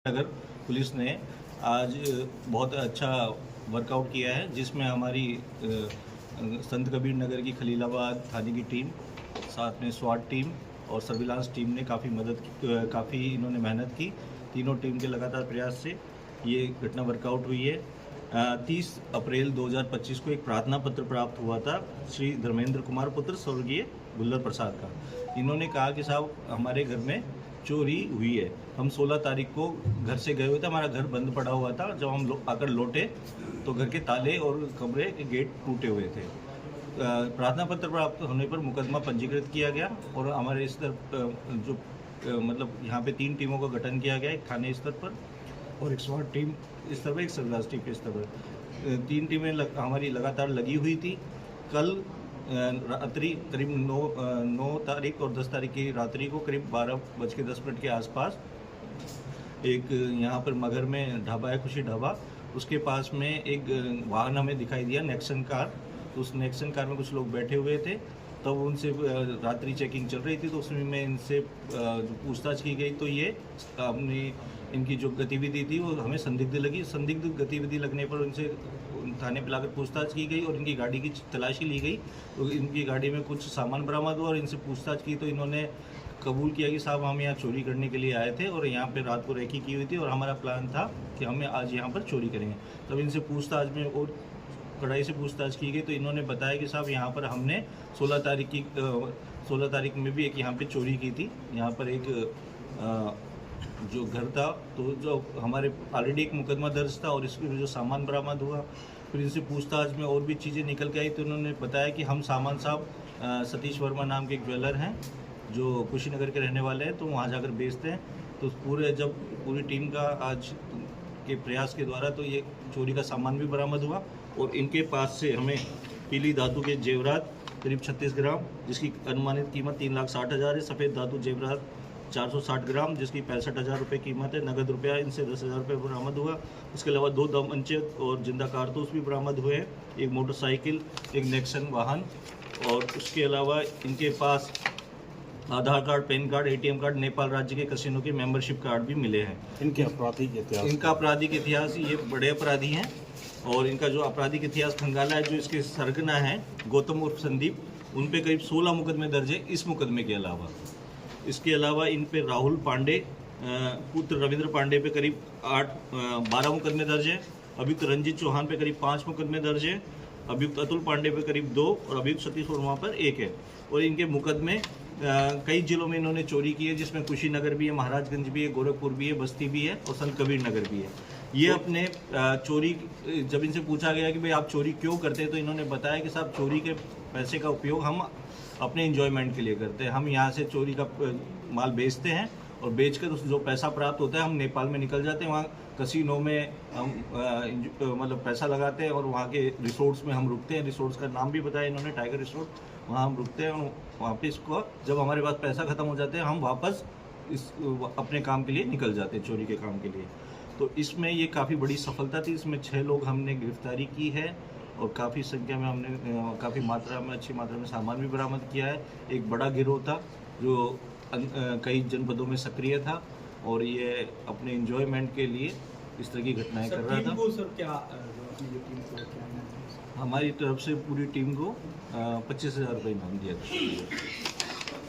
नगर police ने आज बहुत अच्छा वर्कआउट किया है, जिसमें हमारी संत कबीर नगर की खलीलाबाद थाने की टीम, साथ में स्वाट टीम और सर्विलांस टीम ने काफ़ी इन्होंने मेहनत की। तीनों टीम के लगातार प्रयास से ये घटना वर्कआउट हुई है। 30 अप्रैल 2025 को एक प्रार्थना पत्र प्राप्त हुआ था श्री धर्मेंद्र कुमार पुत्र स्वर्गीय गुल्लर प्रसाद का। इन्होंने कहा कि साहब हमारे घर में चोरी हुई है। हम 16 तारीख को घर से गए हुए थे, हमारा घर बंद पड़ा हुआ था। जब हम आकर लौटे तो घर के ताले और कमरे के गेट टूटे हुए थे। प्रार्थना पत्र प्राप्त होने पर मुकदमा पंजीकृत किया गया और हमारे स्तर मतलब यहाँ पे 3 टीमों का गठन किया गया, एक थाने स्तर पर और एक स्वाट टीम स्तर पर, एक सर्विलांस टीम के स्तर पर। 3 टीमें हमारी लगातार लगी हुई थी। कल रात्रि करीब 9 तारीख और 10 तारीख की रात्रि को करीब 12:10 के आसपास एक यहाँ पर मगर में ढाबा है, खुशी ढाबा, उसके पास में एक वाहन हमें दिखाई दिया, नेक्सन कार। तो उस नेक्सन कार में कुछ लोग बैठे हुए थे। तब उनसे रात्रि चेकिंग चल रही थी, तो उसमें मैं इनसे पूछताछ की गई तो ये अपनी इनकी जो गतिविधि थी वो हमें संदिग्ध लगी। संदिग्ध गतिविधि लगने पर उनसे थाने पर लाकर पूछताछ की गई और इनकी गाड़ी की तलाशी ली गई। तो इनकी गाड़ी में कुछ सामान बरामद हुआ और इनसे पूछताछ की तो इन्होंने कबूल किया कि साहब हम यहाँ चोरी करने के लिए आए थे और यहाँ पे रात को रेकी की हुई थी और हमारा प्लान था कि हमें आज यहाँ पर चोरी करेंगे। तब इनसे पूछताछ में और कड़ाई से पूछताछ की गई तो इन्होंने बताया कि साहब यहाँ पर हमने 16 तारीख में भी एक यहाँ पे चोरी की थी। यहाँ पर एक जो घर था, तो जो हमारे ऑलरेडी एक मुकदमा दर्ज था और इसमें जो सामान बरामद हुआ, फिर इनसे पूछताछ में और भी चीज़ें निकल के आई तो उन्होंने बताया कि हम सामान साहब सतीश वर्मा नाम के एक ज्वेलर हैं जो कुशीनगर के रहने वाले हैं, तो वहाँ जाकर बेचते हैं। तो पूरी टीम का आज के प्रयास के द्वारा तो ये चोरी का सामान भी बरामद हुआ और इनके पास से हमें पीली धातु के जेवरात करीब 36 ग्राम जिसकी अनुमानित कीमत 3,60,000 है, सफ़ेद धातु जेवरात 460 ग्राम जिसकी 65,000 रुपये कीमत है, नगद रुपया इनसे 10,000 रुपये बरामद हुआ। उसके अलावा 2 दमंचे और जिंदा कारतूस भी बरामद हुए हैं, एक मोटरसाइकिल, एक नेक्सन वाहन और उसके अलावा इनके पास Aadhaar card, PAN card, ATM card, Nepal राज्य के कसिनो के मेंबरशिप कार्ड भी मिले हैं। इनका आपराधिक इतिहास ये बड़े अपराधी हैं और इनका जो आपराधिक इतिहास खंगाला है, जो इसके सरगना हैं गौतम उर्फ संदीप, उन पे करीब 16 मुकदमे दर्ज है इस मुकदमे के अलावा। इसके अलावा इन पे राहुल पांडे पुत्र रविंद्र पांडे पे करीब 12 मुकदमे दर्ज है। अभियुक्त रंजीत चौहान पे करीब 5 मुकदमे दर्ज है। अभियुक्त अतुल पांडे पे करीब 2 और अभियुक्त सतीश वर्मा पर 1 है। और इनके मुकदमे कई जिलों में इन्होंने चोरी की है, जिसमें कुशीनगर भी है, महाराजगंज भी है, गोरखपुर भी है, बस्ती भी है और संत कबीर नगर भी है। ये अपने चोरी, जब इनसे पूछा गया कि भाई आप चोरी क्यों करते हैं, तो इन्होंने बताया कि साहब चोरी के पैसे का उपयोग हम अपने एंजॉयमेंट के लिए करते हैं। हम यहाँ से चोरी का माल बेचते हैं और बेचकर जो पैसा प्राप्त होता है हम नेपाल में निकल जाते हैं, वहाँ कसिनो में हम मतलब पैसा लगाते हैं और वहाँ के रिसोर्ट्स में हम रुकते हैं। रिसोर्ट्स का नाम भी बताया इन्होंने, टाइगर रिसोर्ट, वहाँ हम रुकते हैं और वापस को जब हमारे पास पैसा ख़त्म हो जाते हैं हम वापस अपने काम के लिए निकल जाते हैं, चोरी के काम के लिए। तो इसमें ये काफ़ी बड़ी सफलता थी। इसमें 6 लोग हमने गिरफ्तारी की है और काफ़ी संख्या में हमने काफ़ी अच्छी मात्रा में सामान भी बरामद किया है। एक बड़ा गिरोह था जो कई जनपदों में सक्रिय था और ये अपने एंजॉयमेंट के लिए इस तरह की घटनाएं कर रहा था। हमारी तरफ से पूरी टीम को 25,000 रुपये इनाम दिया था।